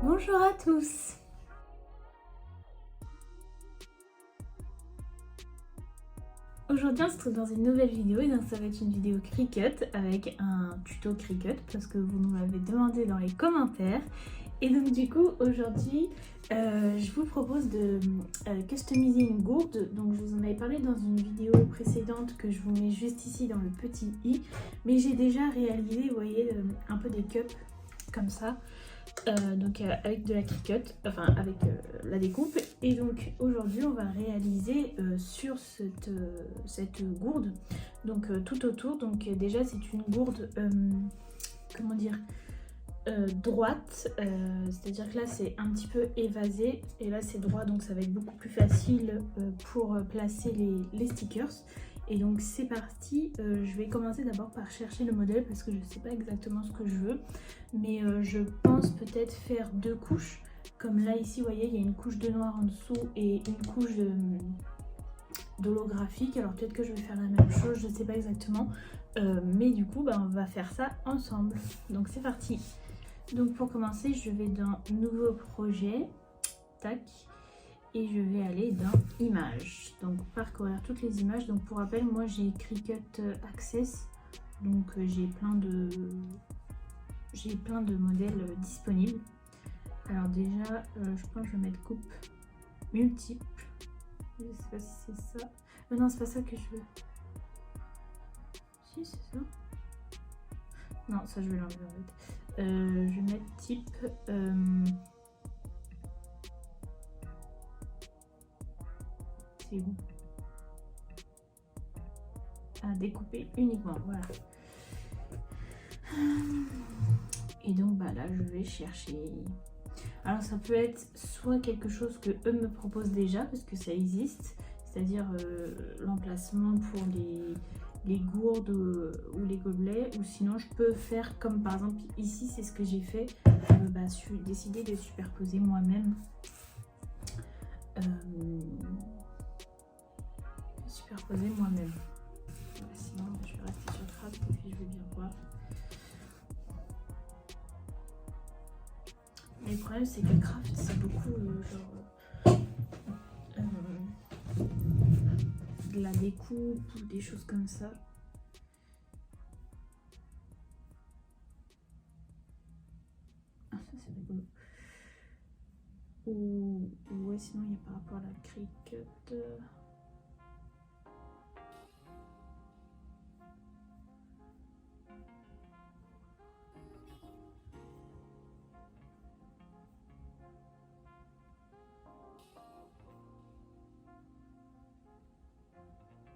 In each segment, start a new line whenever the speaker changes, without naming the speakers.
Bonjour à tous. Aujourd'hui on se retrouve dans une nouvelle vidéo et donc ça va être une vidéo Cricut avec un tuto Cricut parce que vous nous l'avez demandé dans les commentaires. Et donc du coup aujourd'hui je vous propose de customiser une gourde. Donc je vous en avais parlé dans une vidéo précédente que je vous mets juste ici dans le petit i. Mais j'ai déjà réalisé, vous voyez, un peu des cups comme ça. Avec de la Cricut, enfin avec la découpe. Et donc aujourd'hui on va réaliser sur cette gourde, donc tout autour. Donc déjà c'est une gourde, comment dire, droite, c'est-à-dire que là c'est un petit peu évasé et là c'est droit, donc ça va être beaucoup plus facile pour placer les stickers. Et donc c'est parti, je vais commencer d'abord par chercher le modèle parce que je ne sais pas exactement ce que je veux, mais je pense peut-être faire deux couches, comme là ici vous voyez il y a une couche de noir en dessous et une couche d'holographique. Alors peut-être que je vais faire la même chose, je ne sais pas exactement, mais du coup on va faire ça ensemble. Donc c'est parti. Donc pour commencer je vais dans nouveau projet, tac. Et je vais aller dans images, donc parcourir toutes les images. Donc pour rappel, moi j'ai Cricut Access, donc j'ai plein de modèles disponibles. Alors déjà je pense que je vais mettre coupe multiple, je sais pas si c'est ça, non c'est pas ça que je veux, si c'est ça, non ça je vais l'enlever en fait. Je vais mettre type c'est où? À découper uniquement, voilà. Et donc là je vais chercher. Alors ça peut être soit quelque chose que eux me proposent déjà parce que ça existe, c'est-à-dire l'emplacement pour les gourdes ou les gobelets, ou sinon je peux faire comme par exemple ici, c'est ce que j'ai fait, je suis décidé de superposer moi-même. Superposer moi-même. Sinon je vais rester sur Craft et puis je vais bien voir. Mais le problème c'est que Craft c'est beaucoup de la découpe ou des choses comme ça. Ah ça c'est rigolo. Ou ouais, sinon il y a par rapport à la Cricut.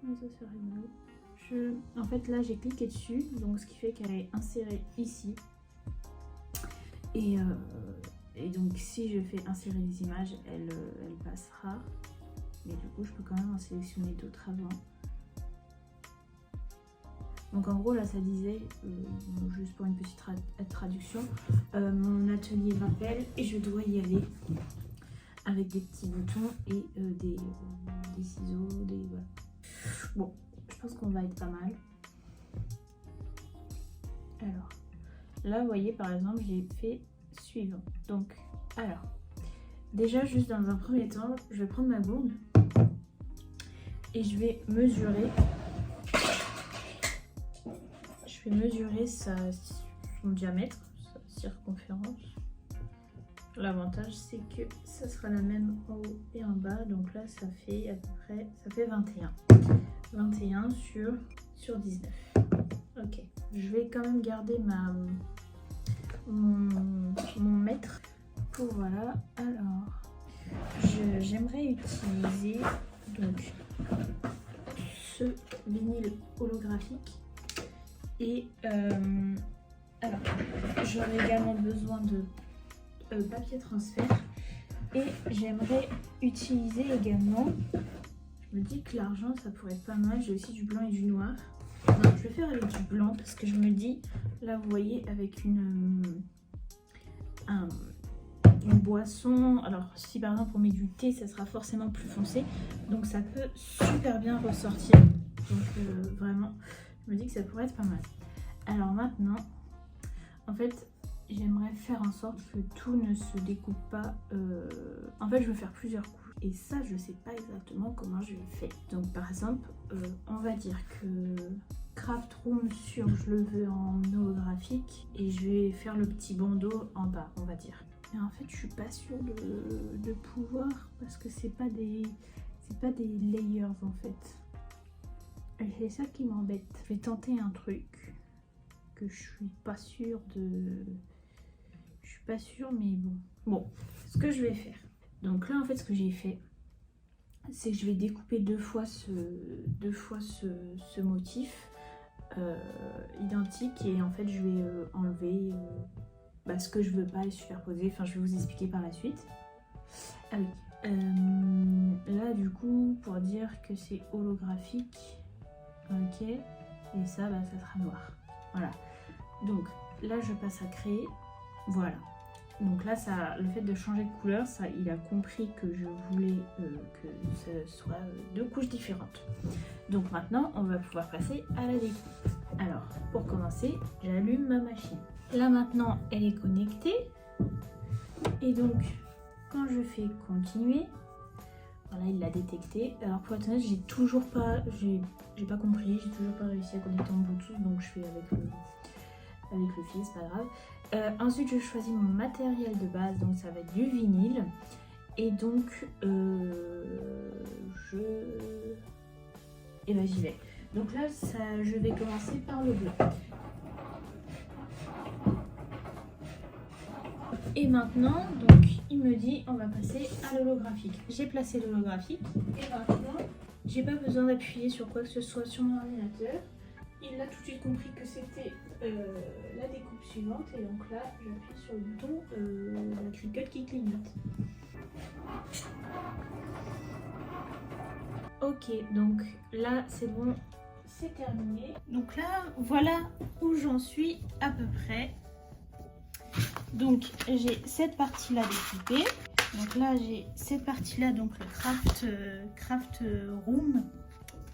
Ça c'est rigolo. En fait là j'ai cliqué dessus, donc ce qui fait qu'elle est insérée ici. Et donc si je fais insérer les images, elle passera. Mais du coup je peux quand même en sélectionner d'autres avant. Donc en gros là ça disait, juste pour une petite traduction, mon atelier m'appelle et je dois y aller. Avec des petits boutons et des ciseaux, voilà. Bon, je pense qu'on va être pas mal. Alors, là vous voyez par exemple j'ai fait suivant. Donc, alors, déjà juste dans un premier temps, je vais prendre ma gourde et je vais mesurer. Je vais mesurer son diamètre, sa circonférence. L'avantage c'est que ça sera la même en haut et en bas, donc là ça fait à peu près, ça fait 21 sur 19. Ok, je vais quand même garder mon mètre pour voilà. Alors j'aimerais utiliser donc ce vinyle holographique et alors j'aurai également besoin de papier transfert et j'aimerais utiliser également, je me dis que l'argent ça pourrait être pas mal, j'ai aussi du blanc et du noir. Non, je vais faire avec du blanc parce que je me dis, là vous voyez avec une boisson, alors si par exemple on met du thé ça sera forcément plus foncé, donc ça peut super bien ressortir, donc vraiment je me dis que ça pourrait être pas mal. Alors maintenant en fait j'aimerais faire en sorte que tout ne se découpe pas. En fait, je veux faire plusieurs couches. Et ça, je sais pas exactement comment je vais faire. Donc par exemple, on va dire que Craft Room sur, je le veux en holographique. Et je vais faire le petit bandeau en bas, on va dire. Mais en fait, je suis pas sûre de pouvoir parce que c'est pas des layers en fait. Et c'est ça qui m'embête. Je vais tenter un truc que je suis pas sûre de... Je suis pas sûre, mais bon. Bon, ce que je vais faire. Donc là, en fait, ce que j'ai fait, c'est que je vais découper deux fois ce motif identique. Et en fait, je vais enlever ce que je veux pas et superposer. Enfin, je vais vous expliquer par la suite. Ah oui. Là, du coup, pour dire que c'est holographique, ok, et ça, ça sera noir. Voilà. Donc là, je passe à créer. Voilà. Donc là, ça, le fait de changer de couleur, ça, il a compris que je voulais que ce soit deux couches différentes. Donc maintenant, on va pouvoir passer à la découpe. Alors, pour commencer, j'allume ma machine. Là maintenant, elle est connectée. Et donc, quand je fais continuer, voilà, il l'a détecté. Alors pour être honnête, j'ai toujours pas compris, j'ai toujours pas réussi à connecter en Bluetooth, donc je fais avec le fil, c'est pas grave. Ensuite, je choisis mon matériel de base, donc ça va être du vinyle. Et donc, j'y vais. Donc là, je vais commencer par le blanc. Et maintenant, donc, il me dit on va passer à l'holographique. J'ai placé l'holographique et maintenant, j'ai pas besoin d'appuyer sur quoi que ce soit sur mon ordinateur. Il a tout de suite compris que c'était la découpe suivante et donc là, j'appuie sur le bouton la Cricut qui clignote. Ok, donc là, c'est bon, c'est terminé. Donc là, voilà où j'en suis à peu près. Donc j'ai cette partie là découpée. Donc là j'ai cette partie là, donc le craft room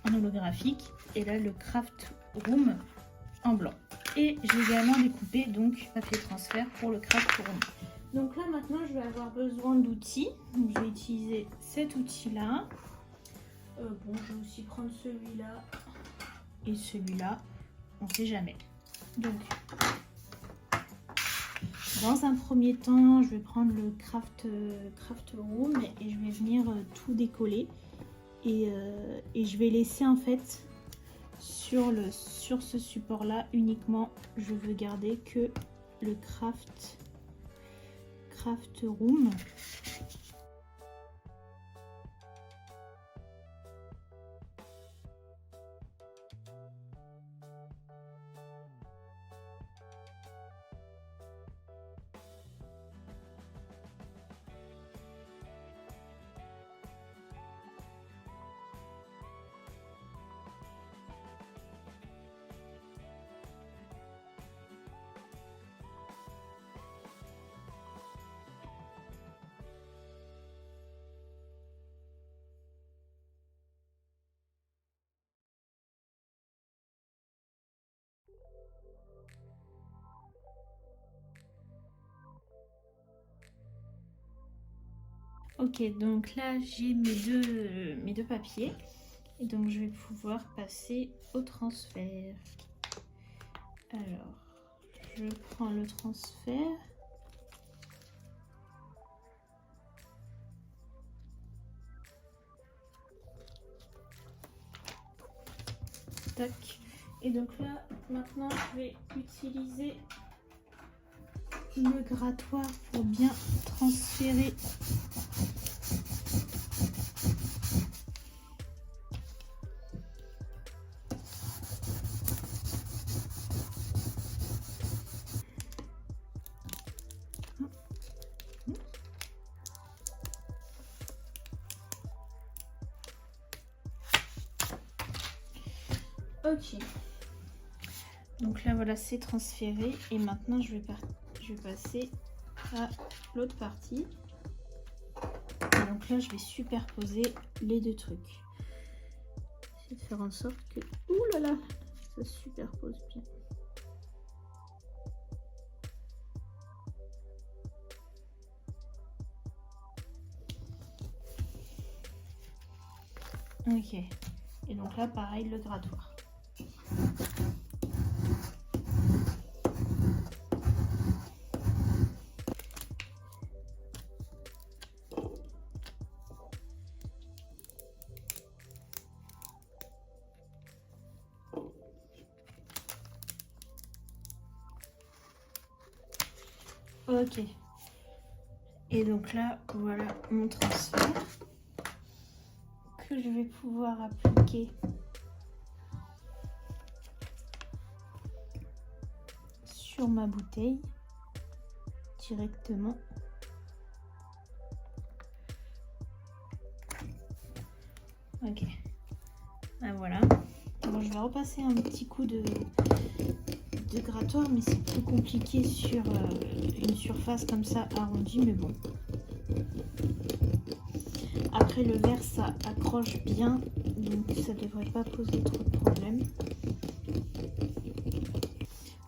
en holographique et là le craft room en blanc. Et j'ai également découpé donc papier transfert pour le craft room. Donc là maintenant je vais avoir besoin d'outils. Donc je vais utiliser cet outil là. Bon, je vais aussi prendre celui-là et celui-là. On sait jamais. Donc dans un premier temps, je vais prendre le craft room et je vais venir tout décoller et je vais laisser en fait sur ce support là uniquement. Je veux garder que le craft room. Ok, donc là j'ai mes deux papiers et donc je vais pouvoir passer au transfert. Alors, je prends le transfert. Tac. Et donc là, maintenant, je vais utiliser le grattoir pour bien transférer . Ok, donc là voilà, c'est transféré et maintenant je vais passer à l'autre partie. Et donc là je vais superposer les deux trucs. J'essaie de faire en sorte que, ouh là là, ça se superpose bien. Ok. Et donc là, pareil, le grattoir. Ok. Et donc là, voilà mon transfert que je vais pouvoir appliquer sur ma bouteille directement. Ok. Ah, voilà. Bon, je vais repasser un petit coup de grattoir, mais c'est plus compliqué sur une surface comme ça arrondie, mais bon. Après, le verre, ça accroche bien, donc ça devrait pas poser trop de problèmes.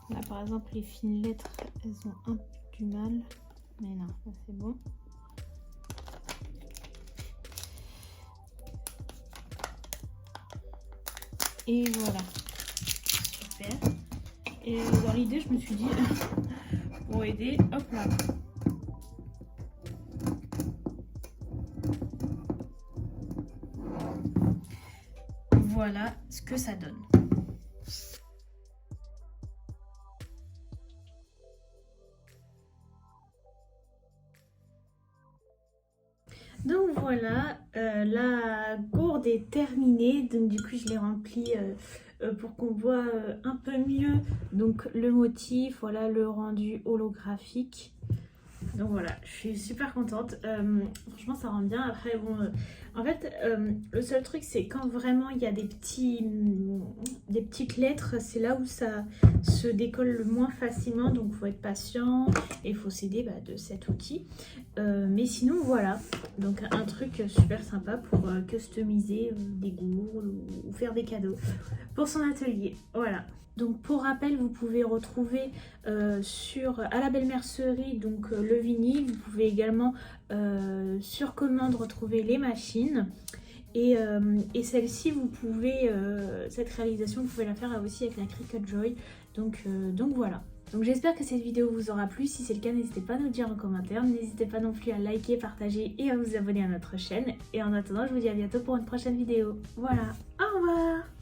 Là, par exemple, les fines lettres, elles ont un peu du mal, mais non, ça c'est bon. Et voilà, super. Et dans l'idée, je me suis dit, pour aider, hop là. Voilà ce que ça donne. Donc voilà, la gourde est terminée, donc du coup je l'ai remplie pour qu'on voit un peu mieux donc le motif, voilà le rendu holographique. Donc voilà, je suis super contente, franchement ça rend bien. Après bon, en fait le seul truc c'est quand vraiment il y a des petites lettres, c'est là où ça se décolle le moins facilement, donc il faut être patient et il faut s'aider de cet outil. Mais sinon voilà, donc un truc super sympa pour customiser des gourdes ou faire des cadeaux pour son atelier, voilà. Donc pour rappel, vous pouvez retrouver à la Belle Mercerie donc le vinyle. Vous pouvez également sur commande retrouver les machines. Et celle-ci, vous pouvez, cette réalisation, vous pouvez la faire aussi avec la Cricut Joy. Donc voilà. Donc j'espère que cette vidéo vous aura plu. Si c'est le cas, n'hésitez pas à nous dire en commentaire. N'hésitez pas non plus à liker, partager et à vous abonner à notre chaîne. Et en attendant, je vous dis à bientôt pour une prochaine vidéo. Voilà, au revoir!